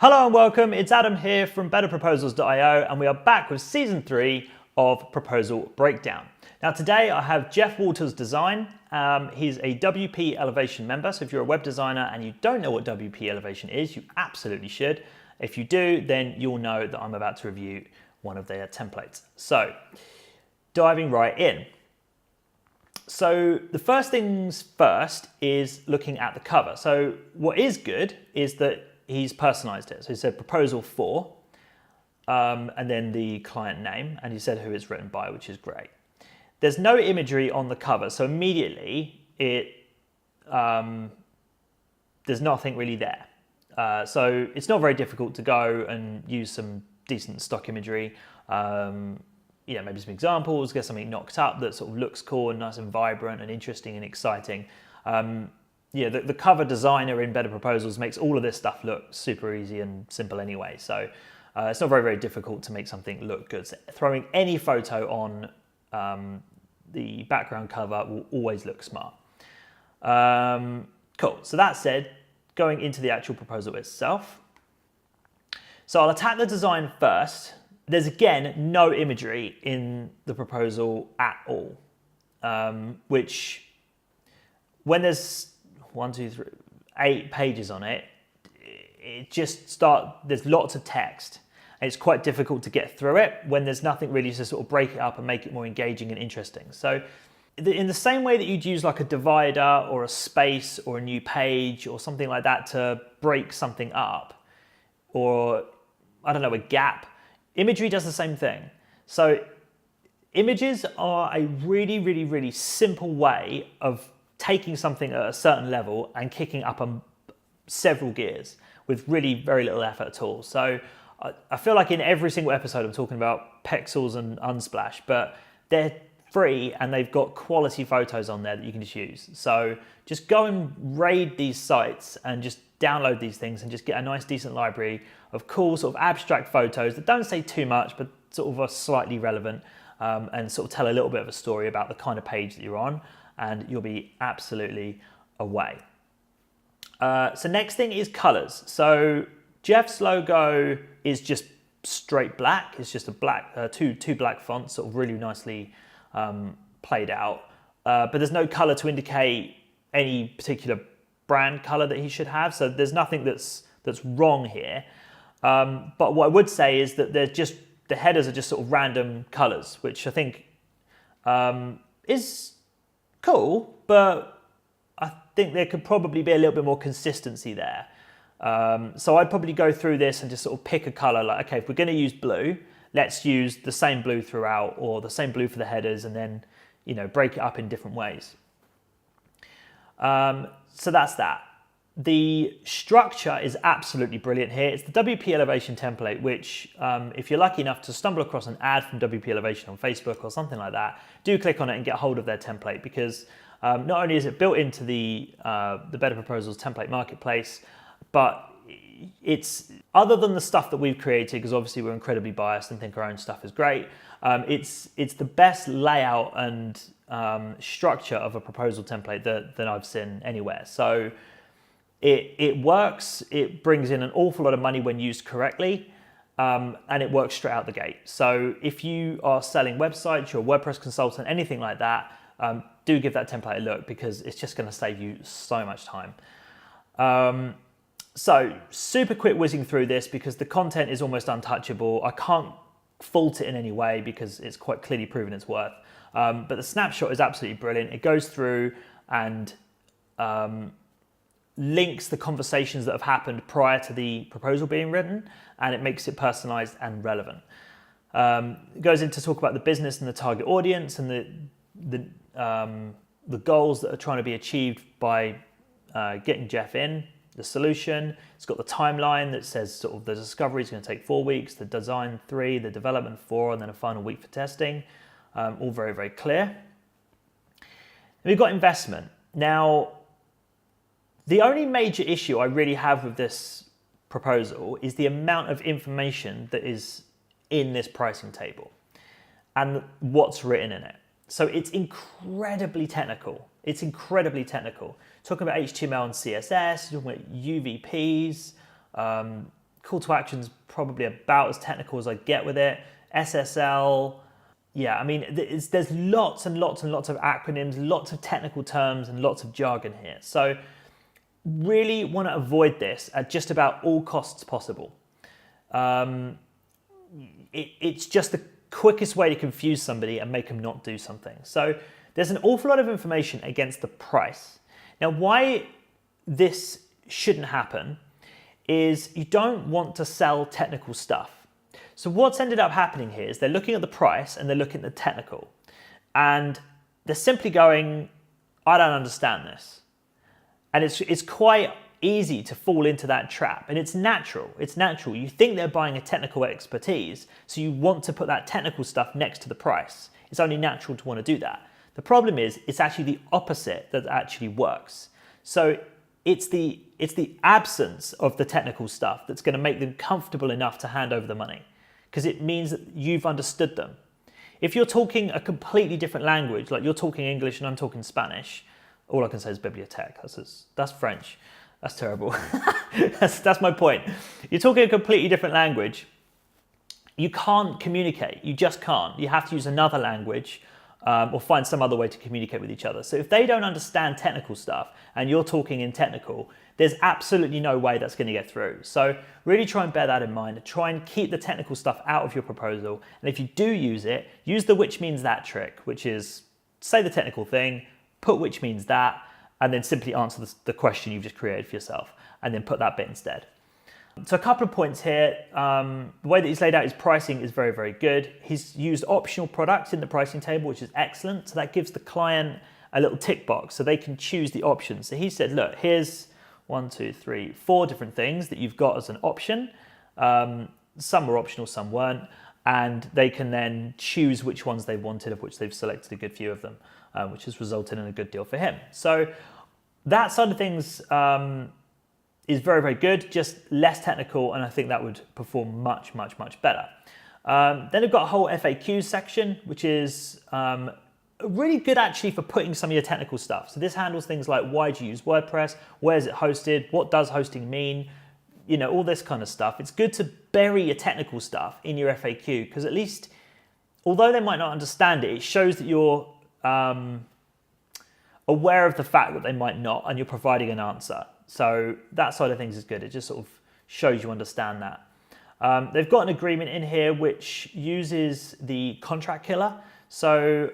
Hello and welcome, it's Adam here from betterproposals.io and we are back with season 3 of Proposal Breakdown. Now today I have Jeff Walters Design. He's a WP Elevation member, so if you're a web designer and you don't know what WP Elevation is, you absolutely should. If you do, then you'll know that I'm about to review one of their templates. So, diving right in. So the first things first is looking at the cover. So what is good is that he's personalized it. So he said proposal for, and then the client name, and he said who it's written by, which is great. There's no imagery on the cover, so immediately there's nothing really there. So it's not very difficult to go and use some decent stock imagery. Maybe some examples, get something knocked up that sort of looks cool and nice and vibrant and interesting and exciting. The cover designer in Better Proposals makes all of this stuff look super easy and simple anyway. So it's not very, very difficult to make something look good. So throwing any photo on the background cover will always look smart. Cool. So that said, going into the actual proposal itself. So I'll attack the design first. There's again no imagery in the proposal at all, which when there's 8 pages on it, there's lots of text and it's quite difficult to get through it when there's nothing really to sort of break it up and make it more engaging and interesting. So in the same way that you'd use like a divider or a space or a new page or something like that to break something up, or I don't know, a gap, imagery does the same thing. So images are a really, really, really simple way of taking something at a certain level and kicking up several gears with really very little effort at all. So I feel like in every single episode I'm talking about Pexels and Unsplash, but they're free and they've got quality photos on there that you can just use. So just go and raid these sites and just download these things and just get a nice decent library of cool sort of abstract photos that don't say too much but sort of are slightly relevant and sort of tell a little bit of a story about the kind of page that you're on, and you'll be absolutely away. So next thing is colors. So Jeff's logo is just straight black. It's just a black, two black fonts, sort of really nicely played out. But there's no color to indicate any particular brand color that he should have. So there's nothing that's wrong here. But what I would say is that the headers are just sort of random colors, which I think is cool, but I think there could probably be a little bit more consistency there. So I'd probably go through this and just sort of pick a color, like, okay, if we're going to use blue, let's use the same blue throughout, or the same blue for the headers, and then, break it up in different ways. So that's that. The structure is absolutely brilliant here. It's the WP Elevation template, which if you're lucky enough to stumble across an ad from WP Elevation on Facebook or something like that, do click on it and get hold of their template, because not only is it built into the Better Proposals template marketplace, but it's, other than the stuff that we've created, because obviously we're incredibly biased and think our own stuff is great, it's the best layout and structure of a proposal template that I've seen anywhere. So it works, it brings in an awful lot of money when used correctly, and it works straight out the gate. So if you are selling websites, you're a WordPress consultant, anything like that, do give that template a look, because it's just going to save you so much time. So super quick whizzing through this, because the content is almost untouchable. I can't fault it in any way because it's quite clearly proven its worth. But the snapshot is absolutely brilliant. It goes through and links the conversations that have happened prior to the proposal being written, and it makes it personalized and relevant. It goes into talk about the business and the target audience and the goals that are trying to be achieved by getting Jeff in, the solution. It's got the timeline that says sort of the discovery is going to take 4 weeks, the design 3, the development 4, and then a final week for testing. All very, very clear. And we've got investment. Now, the only major issue I really have with this proposal is the amount of information that is in this pricing table and what's written in it. So it's incredibly technical. It's incredibly technical. Talking about HTML and CSS, talking about UVPs, Call to action's probably about as technical as I get with it. SSL, yeah, I mean, there's lots and lots and lots of acronyms, lots of technical terms and lots of jargon here. So really want to avoid this at just about all costs possible. It's just the quickest way to confuse somebody and make them not do something. So there's an awful lot of information against the price. Now, why this shouldn't happen is you don't want to sell technical stuff. So what's ended up happening here is they're looking at the price and they're looking at the technical, and they're simply going, I don't understand this. And it's quite easy to fall into that trap, and it's natural. It's natural. You think they're buying a technical expertise, so you want to put that technical stuff next to the price. It's only natural to want to do that. The problem is it's actually the opposite that actually works. So it's the absence of the technical stuff that's going to make them comfortable enough to hand over the money, because it means that you've understood them. If you're talking a completely different language, like you're talking English and I'm talking Spanish, all I can say is bibliothèque. That's French. That's terrible. that's my point. You're talking a completely different language. You can't communicate. You just can't. You have to use another language or find some other way to communicate with each other. So if they don't understand technical stuff and you're talking in technical, there's absolutely no way that's going to get through. So really try and bear that in mind. Try and keep the technical stuff out of your proposal. And if you do use it, use the which means that trick, which is say the technical thing, put which means that, and then simply answer the question you've just created for yourself, and then put that bit instead. So a couple of points here. The way that he's laid out his pricing is very, very good. He's used optional products in the pricing table, which is excellent. So that gives the client a little tick box so they can choose the options. So he said, look, here's 4 different things that you've got as an option. Some were optional, some weren't. And they can then choose which ones they wanted, of which they've selected a good few of them, which has resulted in a good deal for him. So that side of things is very, very good, just less technical, and I think that would perform much, much, much better. Then we've got a whole FAQ section, which is really good actually for putting some of your technical stuff. So this handles things like, why do you use WordPress? Where is it hosted? What does hosting mean? You know, all this kind of stuff. It's good to bury your technical stuff in your FAQ, because at least, although they might not understand it, it shows that you're aware of the fact that they might not, and you're providing an answer. So that side of things is good. It just sort of shows you understand that. They've got an agreement in here which uses the contract killer. So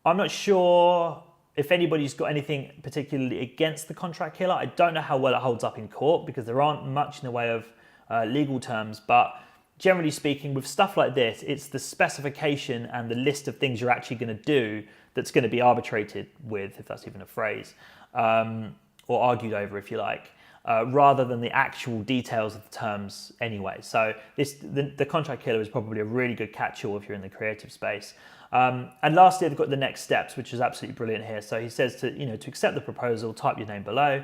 I'm not sure if anybody's got anything particularly against the contract killer. I don't know how well it holds up in court, because there aren't much in the way of legal terms, but generally speaking, with stuff like this, it's the specification and the list of things you're actually going to do that's going to be arbitrated with, if that's even a phrase, or argued over, if you like, rather than the actual details of the terms anyway. So the contract killer is probably a really good catch-all if you're in the creative space. And lastly, they've got the next steps, which is absolutely brilliant here. So he says to accept the proposal, type your name below,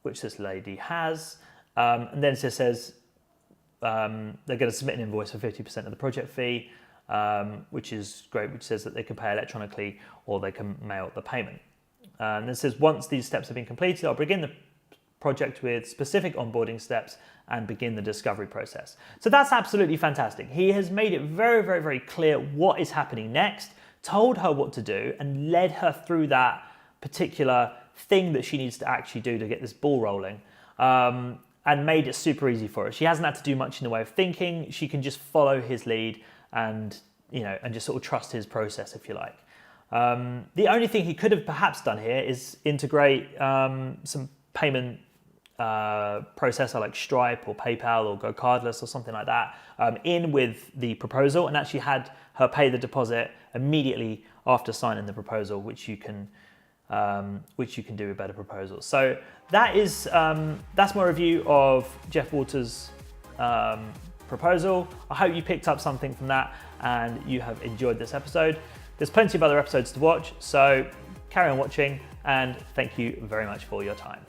which this lady has, and then it says they're going to submit an invoice for 50% of the project fee, which is great, which says that they can pay electronically or they can mail the payment. And it says, once these steps have been completed, I'll begin the project with specific onboarding steps and begin the discovery process. So that's absolutely fantastic. He has made it very, very, very clear what is happening next, told her what to do, and led her through that particular thing that she needs to actually do to get this ball rolling, and made it super easy for her. She hasn't had to do much in the way of thinking. She can just follow his lead and just sort of trust his process, if you like. The only thing he could have perhaps done here is integrate some payment processor like Stripe or PayPal or Go Cardless or something like that in with the proposal, and actually had her pay the deposit immediately after signing the proposal, which you can do with better proposals. So that's my review of Jeff Walters' proposal. I hope you picked up something from that and you have enjoyed this episode. There's plenty of other episodes to watch, so carry on watching, and thank you very much for your time.